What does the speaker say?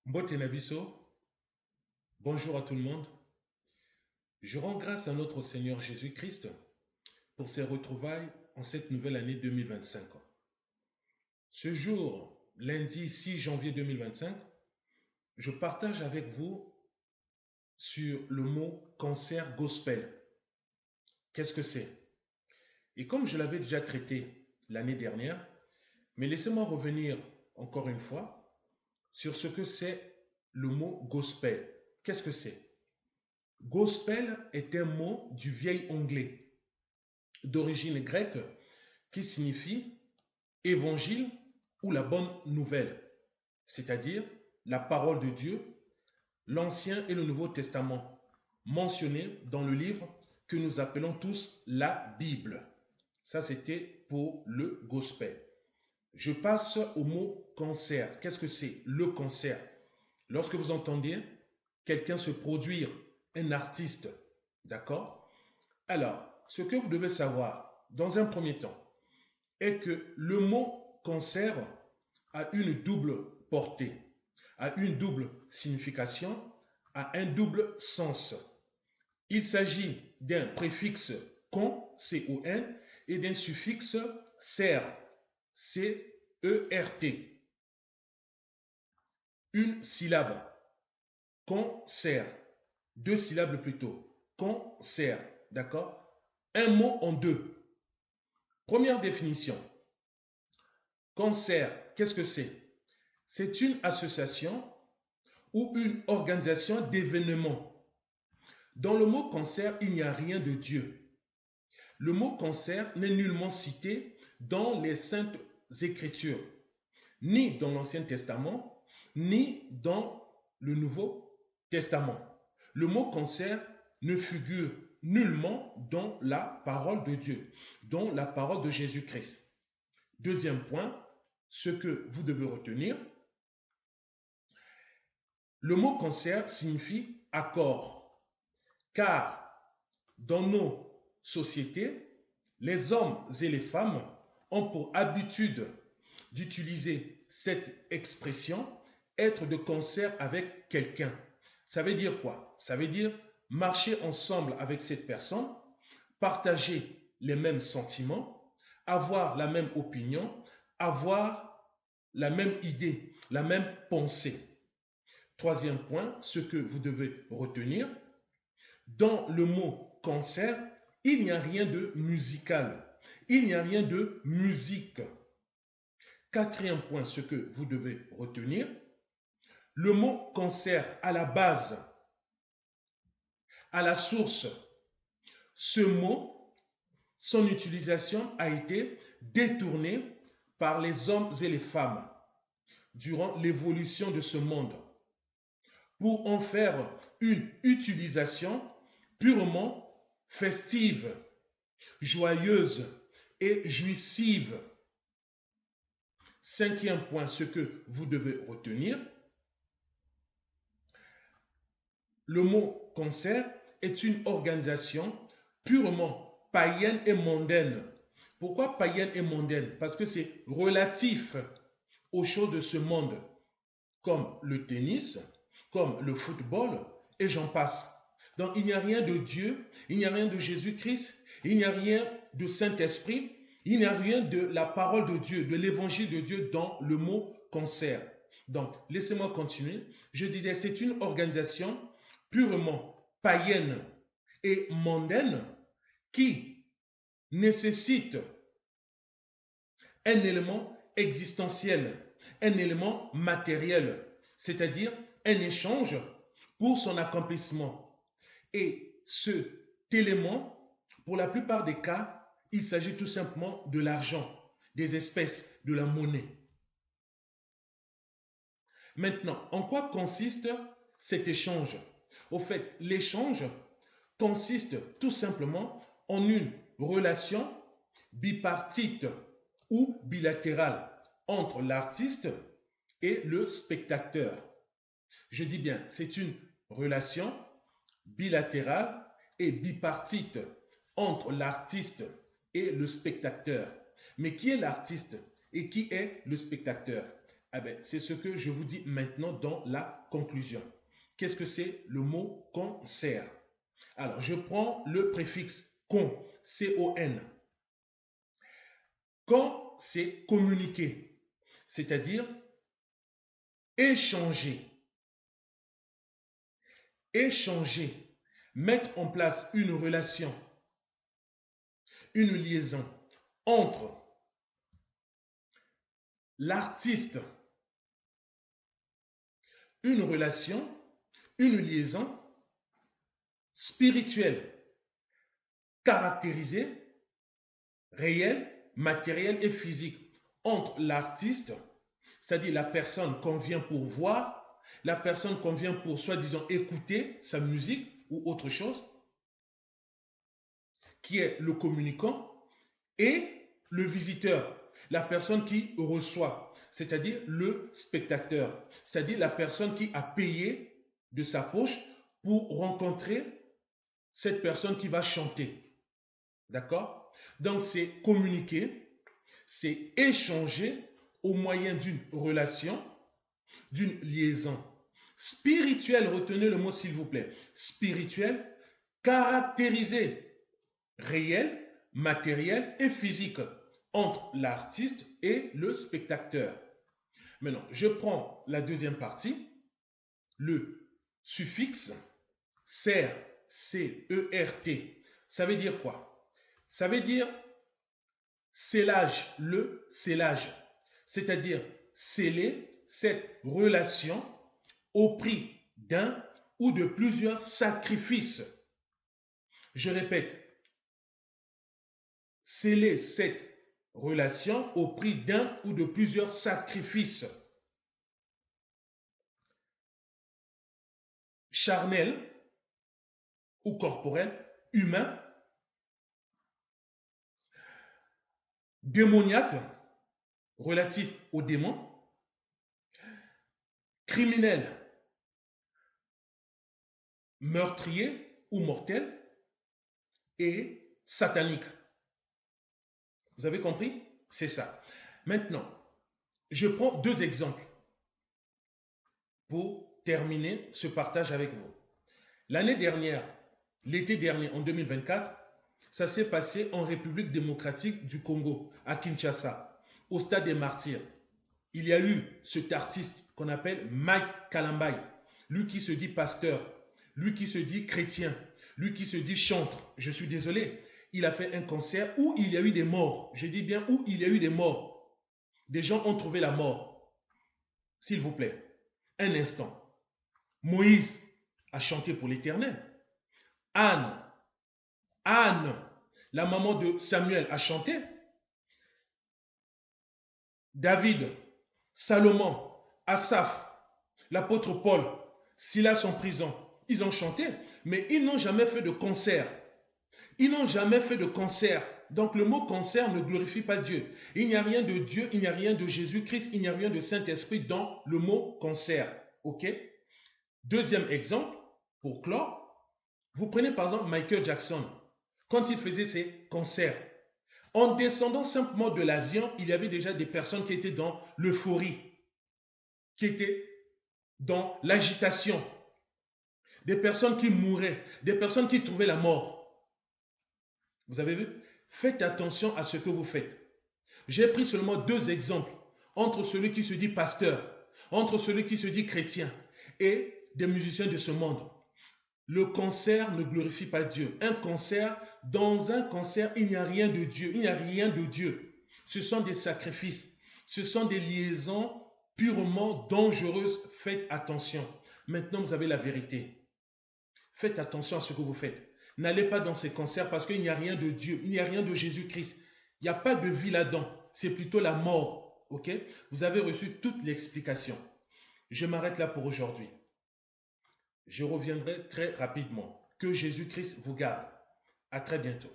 Mbote Nabiso, bonjour à tout le monde. Je rends grâce à notre Seigneur Jésus-Christ pour ses retrouvailles en cette nouvelle année 2025. Ce jour, lundi 6 janvier 2025, je partage avec vous sur le mot cancer gospel. Qu'est-ce que c'est? Et comme je l'avais déjà traité l'année dernière, mais laissez-moi revenir encore une fois sur ce que c'est le mot gospel. Qu'est-ce que c'est? Gospel est un mot du vieil anglais d'origine grecque qui signifie évangile ou la bonne nouvelle, c'est-à-dire la parole de Dieu, l'Ancien et le Nouveau Testament, mentionnés dans le livre que nous appelons tous la Bible. Ça, c'était pour le gospel. Je passe au mot cancer. Qu'est-ce que c'est le cancer? Lorsque vous entendez quelqu'un se produire, un artiste, d'accord? Alors, ce que vous devez savoir, dans un premier temps, est que le mot cancer a une double portée, a une double signification, a un double sens. Il s'agit d'un préfixe con, C-O-N, et d'un suffixe cer, C-E-R-T. Une syllabe, concert. Deux syllabes plutôt, concert. D'accord? Un mot en deux. Première définition. Cancer, qu'est-ce que c'est? C'est une association ou une organisation d'événements. Dans le mot cancer, il n'y a rien de Dieu. Le mot cancer n'est nullement cité dans les saintes écritures, ni dans l'Ancien Testament, ni dans le Nouveau Testament. Le mot cancer ne figure nullement dans la parole de Dieu, dans la parole de Jésus-Christ. Deuxième point, ce que vous devez retenir, le mot cancer signifie accord, car dans nos sociétés, les hommes et les femmes ont pour habitude d'utiliser cette expression être de concert avec quelqu'un. Ça veut dire quoi? Ça veut dire marcher ensemble avec cette personne, partager les mêmes sentiments, avoir la même opinion, avoir la même idée, la même pensée. Troisième point, ce que vous devez retenir, dans le mot concert, il n'y a rien de musical, il n'y a rien de musique. Quatrième point, ce que vous devez retenir, le mot concert à la base, à la source, ce mot, son utilisation a été détournée par les hommes et les femmes durant l'évolution de ce monde pour en faire une utilisation purement festive, joyeuse et jouissive. Cinquième point, ce que vous devez retenir, le mot concert est une organisation purement païenne et mondaine. Pourquoi païenne et mondaine? Parce que c'est relatif aux choses de ce monde, comme le tennis, comme le football, et j'en passe. Donc il n'y a rien de Dieu, il n'y a rien de Jésus-Christ, il n'y a rien de Saint-Esprit, il n'y a rien de la parole de Dieu, de l'évangile de Dieu dans le mot concert. Donc, laissez-moi continuer. Je disais, c'est une organisation purement païenne et mondaine qui nécessite un élément existentiel, un élément matériel, c'est-à-dire un échange pour son accomplissement. Et cet élément, pour la plupart des cas, il s'agit tout simplement de l'argent, des espèces, de la monnaie. Maintenant, en quoi consiste cet échange? Au fait, l'échange consiste tout simplement en une relation bipartite ou bilatérale entre l'artiste et le spectateur. Je dis bien, c'est une relation bilatérale et bipartite entre l'artiste et le spectateur. Mais qui est l'artiste et qui est le spectateur? Ah ben, c'est ce que je vous dis maintenant dans la conclusion. Qu'est-ce que c'est le mot concert? Alors, je prends le préfixe con, C-O-N. Con, c'est communiquer, c'est-à-dire échanger. Échanger, mettre en place une relation, une liaison entre l'artiste, une relation, une liaison spirituelle, caractérisée, réelle, matérielle et physique entre l'artiste, c'est-à-dire la personne qu'on vient pour voir, la personne qu'on vient pour soi-disant écouter sa musique ou autre chose, qui est le communicant, et le visiteur, la personne qui reçoit, c'est-à-dire le spectateur, c'est-à-dire la personne qui a payé de sa poche pour rencontrer cette personne qui va chanter. D'accord? Donc c'est communiquer, c'est échanger au moyen d'une relation, d'une liaison spirituelle, retenez le mot s'il vous plaît, spirituelle, caractérisée, réelle, matérielle et physique entre l'artiste et le spectateur. Maintenant, je prends la deuxième partie, le suffixe CERT, C-E-R-T. Ça veut dire quoi? Ça veut dire scellage, le scellage, c'est-à-dire sceller cette relation au prix d'un ou de plusieurs sacrifices. Je répète, sceller cette relation au prix d'un ou de plusieurs sacrifices charnels ou corporels, humains, démoniaques, relatifs aux démons, criminels, meurtriers ou mortels, et sataniques. Vous avez compris? C'est ça. Maintenant, je prends deux exemples pour terminer ce partage avec vous. L'année dernière, l'été dernier, en 2024, ça s'est passé en République démocratique du Congo, à Kinshasa, au stade des Martyrs. Il y a eu cet artiste qu'on appelle Mike Kalambai, lui qui se dit pasteur, lui qui se dit chrétien, lui qui se dit chantre. Je suis désolé, il a fait un concert où il y a eu des morts. Je dis bien où il y a eu des morts. Des gens ont trouvé la mort. S'il vous plaît, un instant. Moïse a chanté pour l'Éternel. Anne, la maman de Samuel, a chanté. David, Salomon, Asaph, l'apôtre Paul, Silas en prison, ils ont chanté, mais ils n'ont jamais fait de concert. Ils n'ont jamais fait de concert. Donc le mot concert ne glorifie pas Dieu. Il n'y a rien de Dieu, il n'y a rien de Jésus-Christ, il n'y a rien de Saint-Esprit dans le mot concert. Ok? Deuxième exemple, pour clore, vous prenez par exemple Michael Jackson, quand il faisait ses concerts. En descendant simplement de l'avion, il y avait déjà des personnes qui étaient dans l'euphorie, qui étaient dans l'agitation, des personnes qui mouraient, des personnes qui trouvaient la mort. Vous avez vu? Faites attention à ce que vous faites. J'ai pris seulement deux exemples entre celui qui se dit pasteur, entre celui qui se dit chrétien et des musiciens de ce monde. Le concert ne glorifie pas Dieu. Dans un concert, il n'y a rien de Dieu. Il n'y a rien de Dieu. Ce sont des sacrifices. Ce sont des liaisons purement dangereuses. Faites attention. Maintenant, vous avez la vérité. Faites attention à ce que vous faites. N'allez pas dans ces concerts parce qu'il n'y a rien de Dieu. Il n'y a rien de Jésus-Christ. Il n'y a pas de vie là-dedans. C'est plutôt la mort. Ok? Vous avez reçu toute l'explication. Je m'arrête là pour aujourd'hui. Je reviendrai très rapidement. Que Jésus-Christ vous garde. À très bientôt.